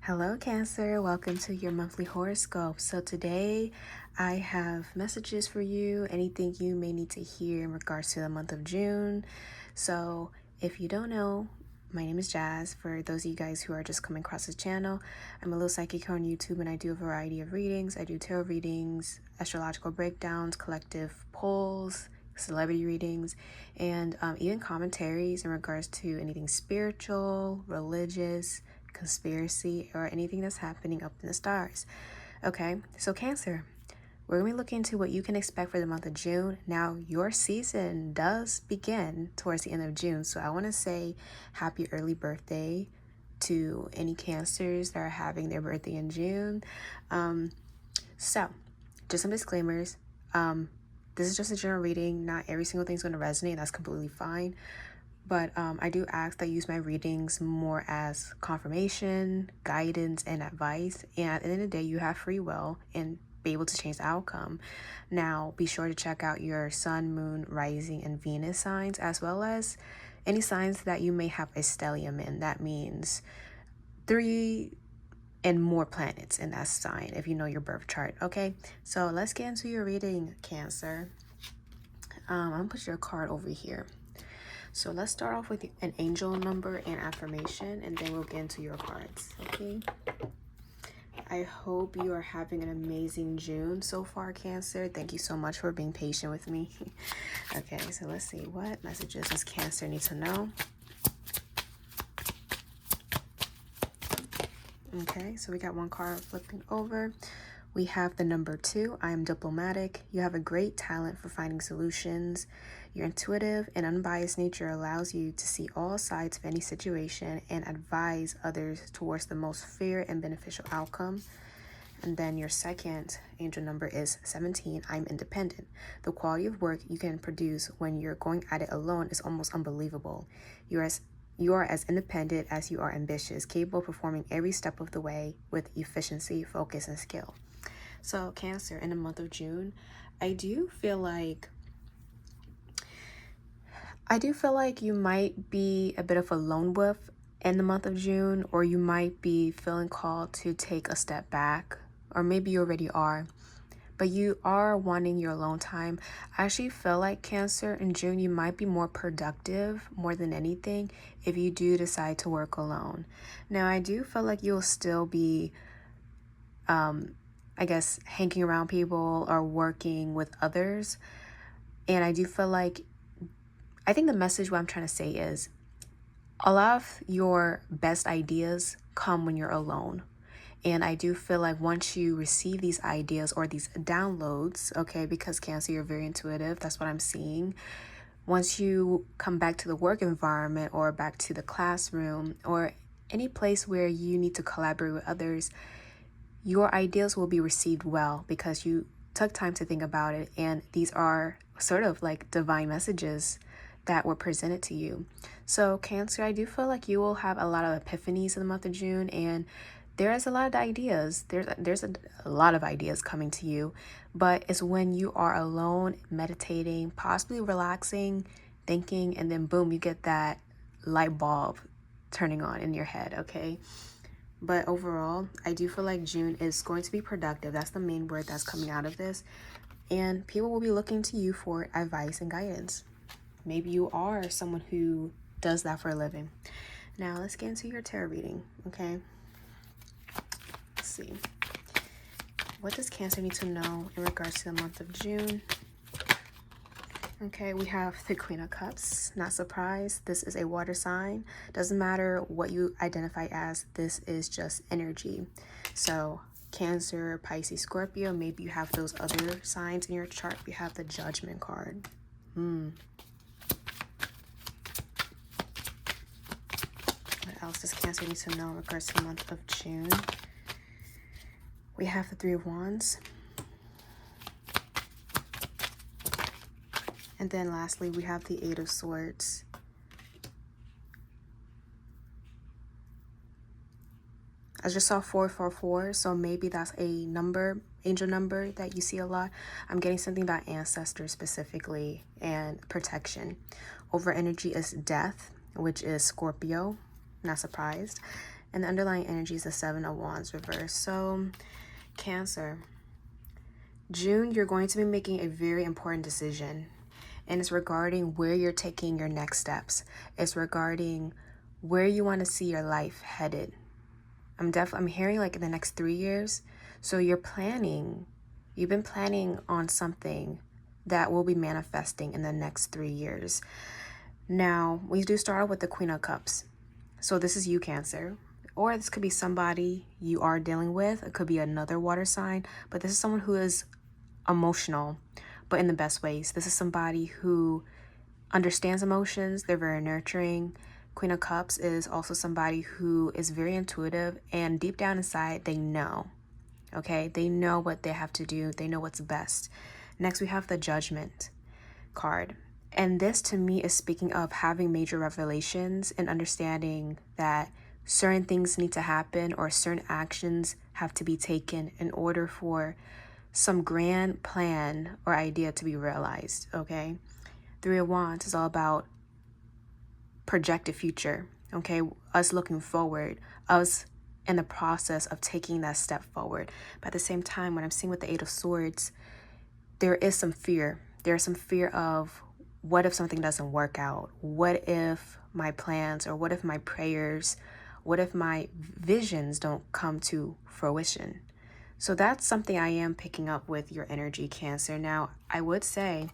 Hello, Cancer. Welcome to your monthly horoscope. So today I have messages for you, anything you may need to hear in regards to the month of June. So if you don't know, my name is Jazz. For those of you guys who are just coming across this channel, I'm a little psychic on YouTube and I do a variety of readings. I do tarot readings, astrological breakdowns, collective polls, celebrity readings, and even commentaries in regards to anything spiritual, religious, conspiracy, or anything that's happening up in the stars. Okay, so Cancer, we're going to be looking into what you can expect for the month of June. Now, your season does begin towards the end of June, so I want to say happy early birthday to any Cancers that are having their birthday in June. So, just some disclaimers. This is just a general reading. Not every single thing's going to resonate. That's completely fine. But I do ask that I use my readings more as confirmation, guidance, and advice. And at the end of the day, you have free will and be able to change the outcome. Now, be sure to check out your sun, moon, rising, and Venus signs, as well as any signs that you may have a stellium in. That means 3 and more planets in that sign, if you know your birth chart. Okay, so let's get into your reading, Cancer. I'm gonna put your card over here. So let's start off with an angel number and affirmation, and then we'll get into your cards, okay? I hope you are having an amazing June so far, Cancer. Thank you so much for being patient with me. Okay, so let's see. What messages does Cancer need to know? Okay, so we got one card flipping over. We have the number 2. I am diplomatic. You have a great talent for finding solutions. Your intuitive and unbiased nature allows you to see all sides of any situation and advise others towards the most fair and beneficial outcome. And then your second angel number is 17. I'm independent. The quality of work you can produce when you're going at it alone is almost unbelievable. You are as independent as you are ambitious, capable of performing every step of the way with efficiency, focus, and skill. So Cancer, in the month of June, I do feel like you might be a bit of a lone wolf in the month of June, or you might be feeling called to take a step back, or maybe you already are, but you are wanting your alone time. I actually feel like, Cancer, in June, you might be more productive more than anything if you do decide to work alone. Now, I do feel like you'll still be I guess hanging around people or working with others. And I do feel like, I think the message what I'm trying to say is a lot of your best ideas come when you're alone. And I do feel like once you receive these ideas or these downloads, okay, because Cancer, you're very intuitive, that's what I'm seeing. Once you come back to the work environment or back to the classroom or any place where you need to collaborate with others, your ideas will be received well because you took time to think about it, and these are sort of like divine messages that were presented to you. So Cancer, I do feel like you will have a lot of epiphanies in the month of June, and there is a lot of ideas. There's a lot of ideas coming to you, but it's when you are alone, meditating, possibly relaxing, thinking, and then boom, you get that light bulb turning on in your head, okay? But overall, I do feel like June is going to be productive. That's the main word that's coming out of this. And people will be looking to you for advice and guidance. Maybe you are someone who does that for a living. Now, let's get into your tarot reading, okay? Let's see. What does Cancer need to know in regards to the month of June? Okay, we have the Queen of Cups. Not surprised. This is a water sign. Doesn't matter what you identify as. This is just energy. So Cancer, Pisces, Scorpio. Maybe you have those other signs in your chart. You have the Judgment card. What else does Cancer need to know in regards to the month of June? We have the Three of Wands. And then lastly, we have the Eight of Swords. I just saw 444, so maybe that's a number, angel number that you see a lot. I'm getting something about ancestors specifically and protection. Over energy is death, which is Scorpio. Not surprised. And the underlying energy is the Seven of Wands reverse. So, Cancer. June, you're going to be making a very important decision. And it's regarding where you're taking your next steps. It's regarding where you want to see your life headed. I'm hearing like in the next 3 years. So you've been planning on something that will be manifesting in the next 3 years. Now, we do start out with the Queen of Cups. So this is you, Cancer. Or this could be somebody you are dealing with. It could be another water sign. But this is someone who is emotional, but in the best ways. This is somebody who understands emotions. They're very nurturing. Queen of Cups is also somebody who is very intuitive, and deep down inside, they know. Okay? They know what they have to do. They know what's best. Next, we have the Judgment card. And this to me is speaking of having major revelations and understanding that certain things need to happen or certain actions have to be taken in order for some grand plan or idea to be realized, okay? Three of Wands is all about projected future, okay? Us looking forward, us in the process of taking that step forward. But at the same time, when I'm seeing with the Eight of Swords, there is some fear. There's some fear of what if something doesn't work out? What if my plans or what if my prayers, what if my visions don't come to fruition? So that's something I am picking up with your energy, Cancer. Now, I would say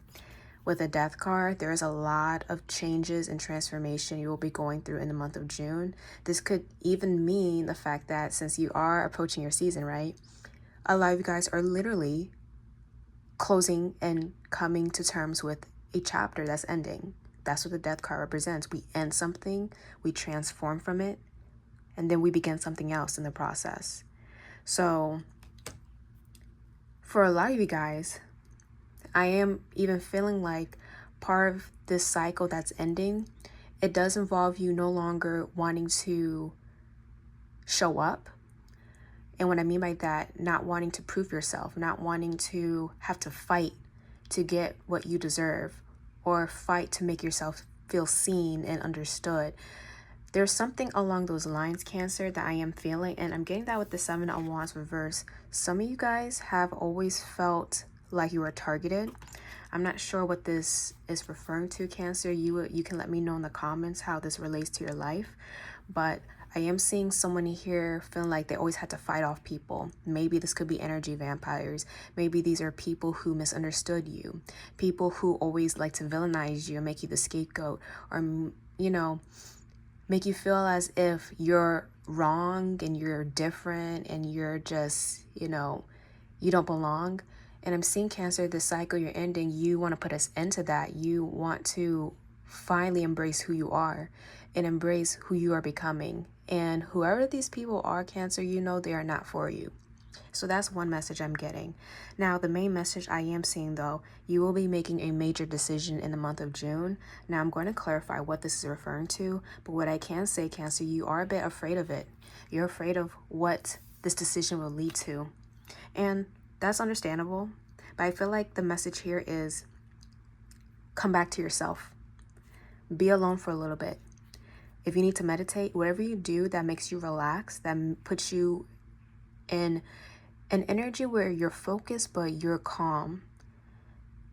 with the Death card, there is a lot of changes and transformation you will be going through in the month of June. This could even mean the fact that since you are approaching your season, right? A lot of you guys are literally closing and coming to terms with a chapter that's ending. That's what the Death card represents. We end something, we transform from it, and then we begin something else in the process. So for a lot of you guys, I am even feeling like part of this cycle that's ending, it does involve you no longer wanting to show up. And what I mean by that, not wanting to prove yourself, not wanting to have to fight to get what you deserve or fight to make yourself feel seen and understood. There's something along those lines, Cancer, that I am feeling, and I'm getting that with the Seven of Wands reverse. Some of you guys have always felt like you were targeted. I'm not sure what this is referring to, Cancer. You can let me know in the comments how this relates to your life, but I am seeing someone here feeling like they always had to fight off people. Maybe this could be energy vampires. Maybe these are people who misunderstood you, people who always like to villainize you and make you the scapegoat, or, you know, make you feel as if you're wrong and you're different and you're just, you don't belong. And I'm seeing, Cancer, this cycle you're ending, you want to put us into that. You want to finally embrace who you are and embrace who you are becoming. And whoever these people are, Cancer, they are not for you. So that's one message I'm getting. Now, the main message I am seeing, though, you will be making a major decision in the month of June. Now, I'm going to clarify what this is referring to, but what I can say, Cancer, you are a bit afraid of it. You're afraid of what this decision will lead to. And that's understandable, but I feel like the message here is come back to yourself. Be alone for a little bit. If you need to meditate, whatever you do that makes you relax, that puts you in an energy where you're focused but you're calm,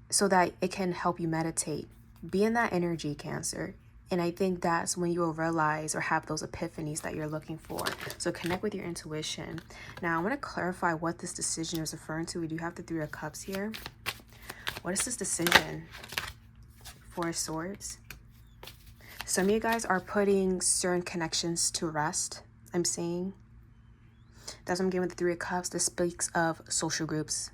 so that it can help you meditate. Be in that energy, Cancer. And I think that's when you will realize or have those epiphanies that you're looking for. So connect with your intuition. Now, I want to clarify what this decision is referring to. We do have the Three of Cups here. What is this decision? Four of Swords. Some of you guys are putting certain connections to rest, I'm seeing. That's what I'm getting with the Three of Cups. This speaks of social groups,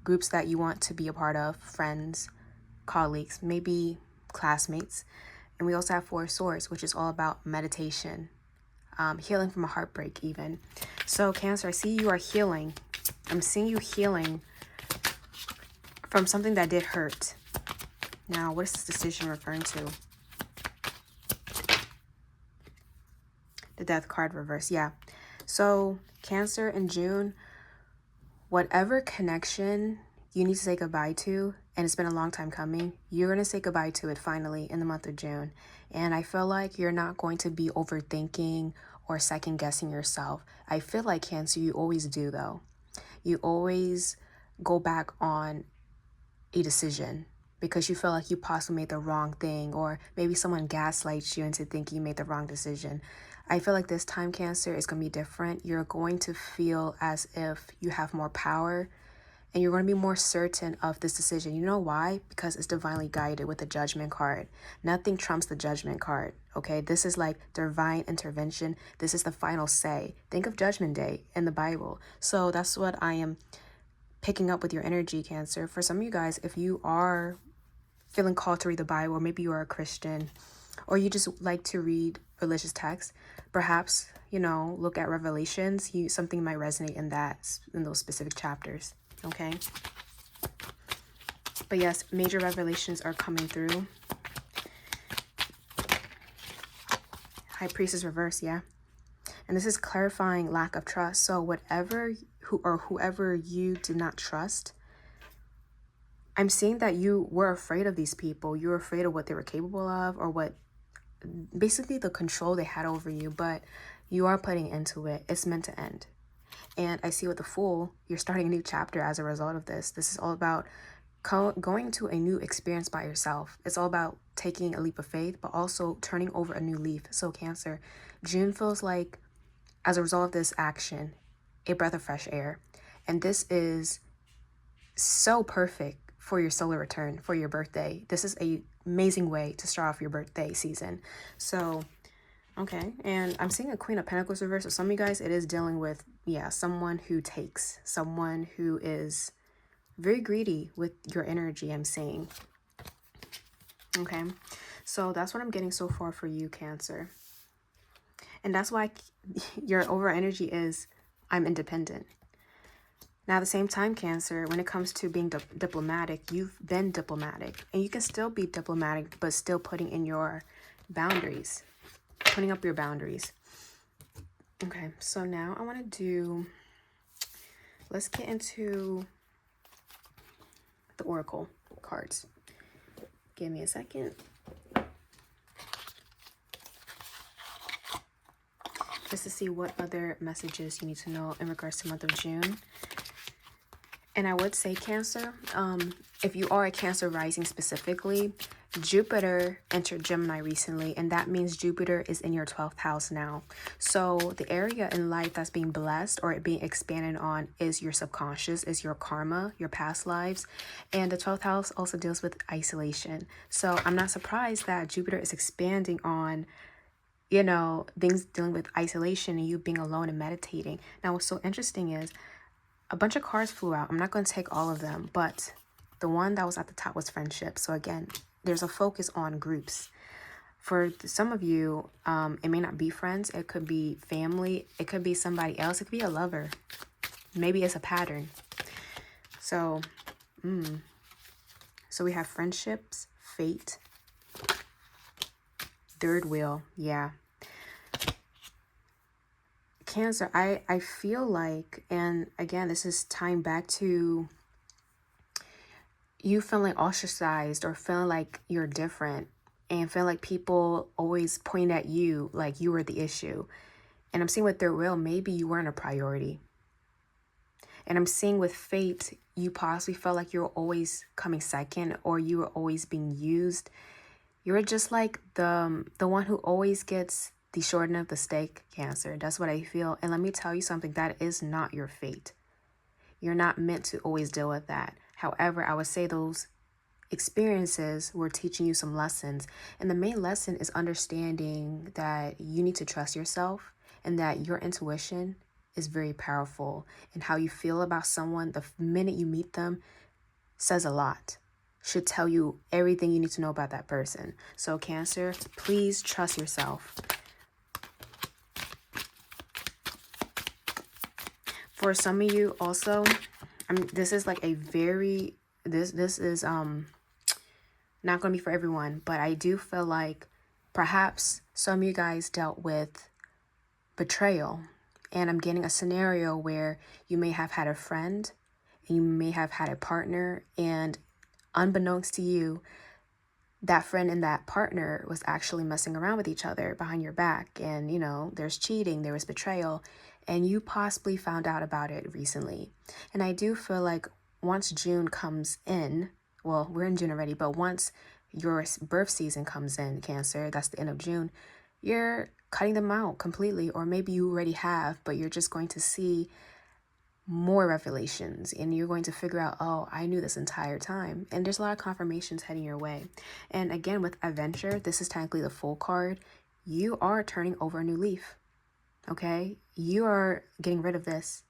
groups that you want to be a part of, friends, colleagues, maybe classmates. And we also have Four of Swords, which is all about meditation, healing from a heartbreak even. So Cancer, I see you are healing. I'm seeing you healing from something that did hurt. Now, what is this decision referring to? The Death card reverse, yeah. So Cancer, in June, whatever connection you need to say goodbye to, and it's been a long time coming, you're going to say goodbye to it finally in the month of June. And I feel like you're not going to be overthinking or second guessing yourself. I feel like Cancer, you always do though. You always go back on a decision because you feel like you possibly made the wrong thing, or maybe someone gaslights you into thinking you made the wrong decision. I feel like this time, Cancer, is going to be different. You're going to feel as if you have more power and you're going to be more certain of this decision. You know why? Because it's divinely guided with the Judgment card. Nothing trumps the Judgment card, okay? This is like divine intervention. This is the final say. Think of Judgment Day in the Bible. So that's what I am picking up with your energy, Cancer. For some of you guys, if you are feeling called to read the Bible, or maybe you are a Christian, or you just like to read religious texts, perhaps, look at Revelations. Something might resonate in those specific chapters. Okay. But yes, major revelations are coming through. High Priestess reverse, yeah. And this is clarifying lack of trust. So whoever you did not trust, I'm seeing that you were afraid of these people. You were afraid of what they were capable of, or basically the control they had over you, but you are putting into it. It's meant to end. And I see with the Fool, you're starting a new chapter as a result of this. This is all about going to a new experience by yourself. It's all about taking a leap of faith, but also turning over a new leaf. So Cancer, June feels like, as a result of this action, a breath of fresh air. And this is so perfect for your solar return, for your birthday. This is an amazing way to start off your birthday season. So okay, and I'm seeing a Queen of Pentacles reverse. So some of you guys, it is dealing with, someone who takes, someone who is very greedy with your energy, I'm seeing. Okay, so that's what I'm getting so far for you, Cancer. And that's why your overall energy is, I'm independent. Now, at the same time, Cancer, when it comes to being diplomatic, you've been diplomatic. And you can still be diplomatic, but still putting in your boundaries. Putting up your boundaries. Okay, so now I want to let's get into the Oracle cards. Give me a second. Just to see what other messages you need to know in regards to the month of June. And I would say, Cancer, if you are a Cancer rising specifically, Jupiter entered Gemini recently, and that means Jupiter is in your 12th house now. So the area in life that's being blessed or being expanded on is your subconscious, is your karma, your past lives. And the 12th house also deals with isolation. So I'm not surprised that Jupiter is expanding on, things dealing with isolation and you being alone and meditating. Now, what's so interesting is a bunch of cards flew out. I'm not going to take all of them, but the one that was at the top was friendship. So again, there's a focus on groups. For some of you, it may not be friends. It could be family. It could be somebody else. It could be a lover. Maybe it's a pattern. So, so we have friendships, fate, third wheel. Yeah. Cancer, I feel like, and again, this is tying back to you feeling ostracized or feeling like you're different and feeling like people always point at you like you were the issue. And I'm seeing with third wheel, maybe you weren't a priority. And I'm seeing with fate, you possibly felt like you were always coming second, or you were always being used. You were just like the one who always gets the short end of the stick, Cancer. That's what I feel. And let me tell you something, that is not your fate. You're not meant to always deal with that. However, I would say those experiences were teaching you some lessons. And the main lesson is understanding that you need to trust yourself and that your intuition is very powerful. And how you feel about someone the minute you meet them says a lot. Should tell you everything you need to know about that person. So Cancer, please trust yourself. For some of you also, this is like a very, this is not going to be for everyone, but I do feel like perhaps some of you guys dealt with betrayal. And I'm getting a scenario where you may have had a friend and you may have had a partner, and unbeknownst to you, that friend and that partner was actually messing around with each other behind your back, and there's cheating, there was betrayal, and you possibly found out about it recently. And I do feel like once June comes in, well, we're in June already, but once your birth season comes in, Cancer, that's the end of June, you're cutting them out completely, or maybe you already have, but you're just going to see more revelations, and you're going to figure out, oh, I knew this entire time. And there's a lot of confirmations heading your way. And again, with adventure, this is technically the full card. You are turning over a new leaf. Okay, you are getting rid of this.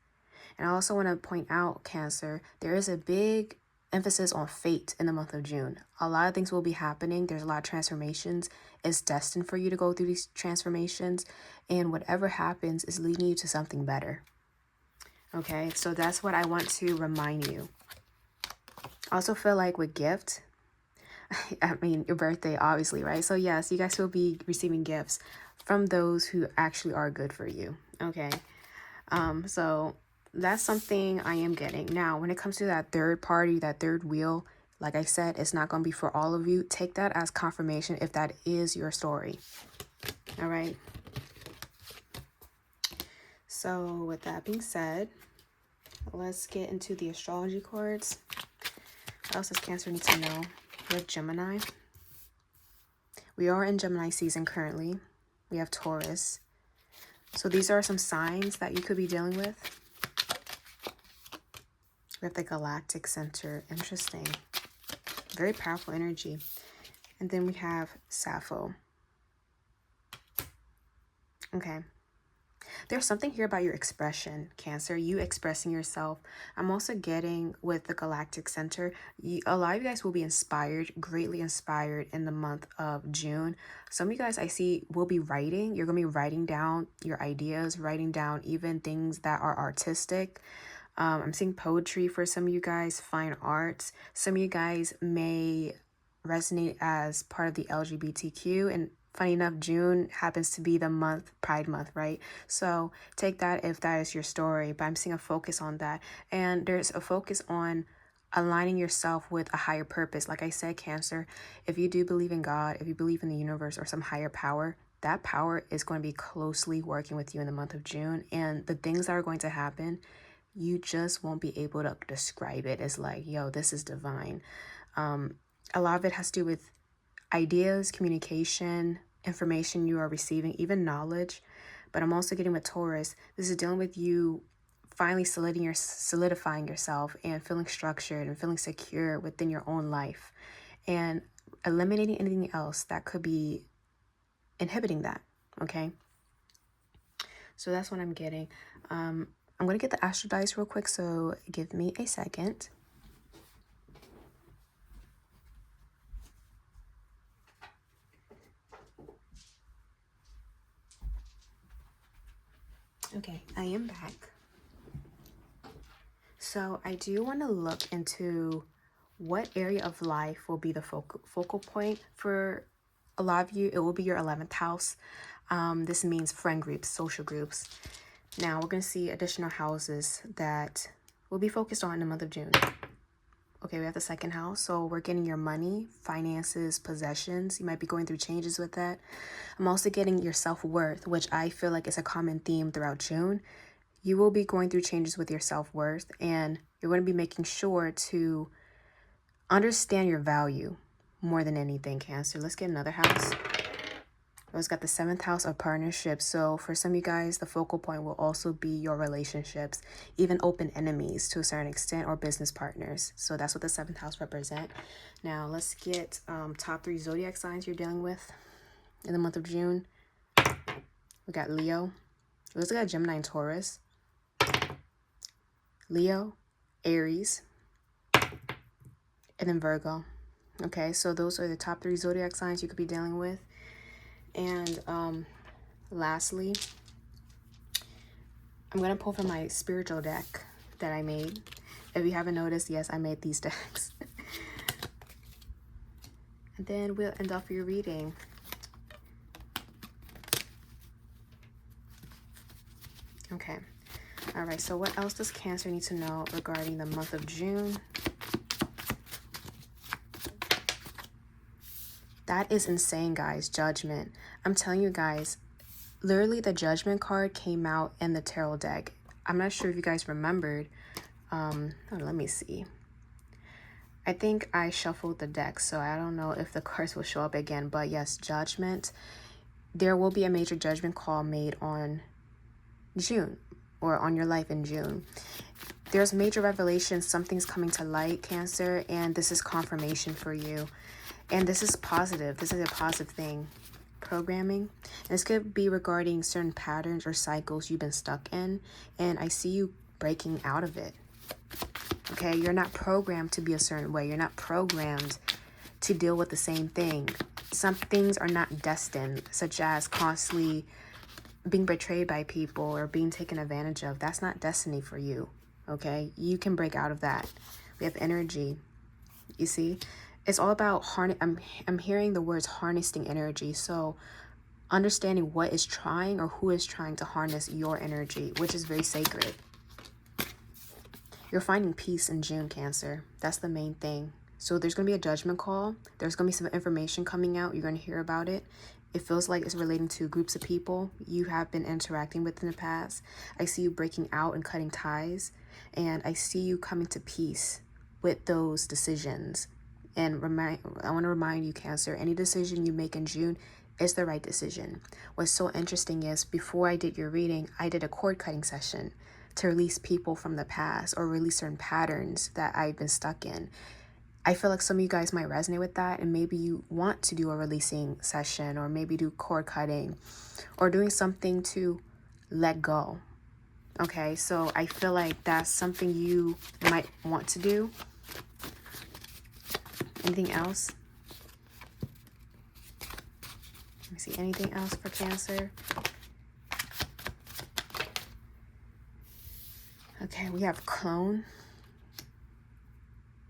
And I also want to point out, Cancer, there is a big emphasis on fate in the month of June. A lot of things will be happening. There's a lot of transformations. It's destined for you to go through these transformations, and whatever happens is leading you to something better. Okay, so that's what I want to remind you. I also feel like with gift, I mean, your birthday, obviously, right? So yes, you guys will be receiving gifts from those who actually are good for you. Okay, so that's something I am getting. Now, when it comes to that third party, that third wheel, like I said, it's not going to be for all of you. Take that as confirmation if that is your story. All right. So with that being said, let's get into the astrology cards. What else does Cancer need to know? We have Gemini. We are in Gemini season currently. We have Taurus. So these are some signs that you could be dealing with. We have the galactic center. Interesting. Very powerful energy. And then we have Sappho. Okay. There's something here about your expression, Cancer, you expressing yourself. I'm also getting with the galactic center, a lot of you guys will be inspired, greatly inspired in the month of June. Some of you guys I see will be writing. You're going to be writing down your ideas, writing down even things that are artistic. I'm seeing poetry for some of you guys, fine arts. Some of you guys may resonate as part of the LGBTQ, and funny enough, June happens to be the month, Pride Month, right? So take that if that is your story, but I'm seeing a focus on that. And there's a focus on aligning yourself with a higher purpose. Like I said, Cancer, if you do believe in God, if you believe in the universe or some higher power, that power is going to be closely working with you in the month of June. And the things that are going to happen, you just won't be able to describe it as like, yo, this is divine. A lot of it has to do with ideas, communication, information you are receiving, even knowledge. But I'm also getting with Taurus, this is dealing with you finally solidifying yourself and feeling structured and feeling secure within your own life, and eliminating anything else that could be inhibiting that. Okay, so that's what I'm getting. I'm going to get the astro dice real quick, so give me a second. Okay, I am back. So I do want to look into what area of life will be the focal point for a lot of you. It will be your 11th house. This means friend groups, social groups. Now we're going to see additional houses that will be focused on in the month of June. Okay, we have the second house. So we're getting your money, finances, possessions. You might be going through changes with that. I'm also getting your self-worth, which I feel like is a common theme throughout June. You will be going through changes with your self-worth, and you're going to be making sure to understand your value more than anything, Cancer. Let's get another house. It's got the 7th house of partnerships. So for some of you guys, the focal point will also be your relationships, even open enemies to a certain extent, or business partners. So that's what the 7th house represent. Now let's get top 3 zodiac signs you're dealing with in the month of June. We got Leo. We also got Gemini and Taurus. Leo, Aries, and then Virgo. Okay, so those are the top 3 zodiac signs you could be dealing with. And lastly, I'm going to pull from my spiritual deck that I made. If you haven't noticed, yes, I made these decks. And then we'll end off your reading. Okay. All right, so what else does Cancer need to know regarding the month of June? That is insane, guys. Judgment. I'm telling you guys, literally the Judgment card came out in the tarot deck. I'm not sure if you guys remembered. Let me see. I think I shuffled the deck, so I don't know if the cards will show up again. But yes, Judgment. There will be a major judgment call made on June, or on your life in June. There's major revelation. Something's coming to light, Cancer, and this is confirmation for you. And this is positive. This is a positive thing. Programming. And this could be regarding certain patterns or cycles you've been stuck in. And I see you breaking out of it. Okay, you're not programmed to be a certain way. You're not programmed to deal with the same thing. Some things are not destined, such as constantly being betrayed by people or being taken advantage of. That's not destiny for you. Okay, you can break out of that. We have energy. You see, it's all about I'm hearing the words harnessing energy. So understanding what is trying or who is trying to harness your energy, which is very sacred. You're finding peace in June, Cancer. That's the main thing. So there's going to be a judgment call. There's going to be some information coming out. You're going to hear about it. It feels like it's relating to groups of people you have been interacting with in the past. I see you breaking out and cutting ties. And I see you coming to peace with those decisions. And I want to remind you, Cancer, any decision you make in June is the right decision. What's so interesting is before I did your reading, I did a cord cutting session to release people from the past or release certain patterns that I've been stuck in. I feel like some of you guys might resonate with that, and maybe you want to do a releasing session, or maybe do cord cutting or doing something to let go. Okay, so I feel like that's something you might want to do. Anything else? Let me see, anything else for Cancer? Okay, we have clone.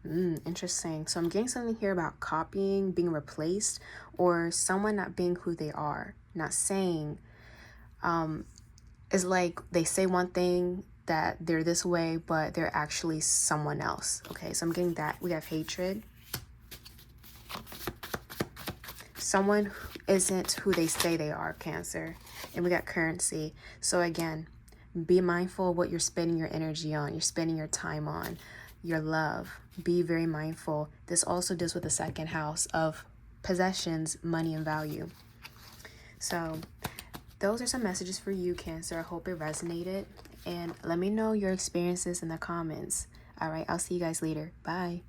Interesting. So I'm getting something here about copying, being replaced, or someone not being who they are. Not saying, it's like they say one thing that they're this way, but they're actually someone else. Okay, so I'm getting that. We have hatred. Someone who isn't who they say they are, Cancer. And we got currency. So again, be mindful of what you're spending your energy on, you're spending your time on, your love. Be very mindful. This also deals with the second house of possessions, money, and value. So those are some messages for you, Cancer. I hope it resonated. And let me know your experiences in the comments. All right, I'll see you guys later. Bye.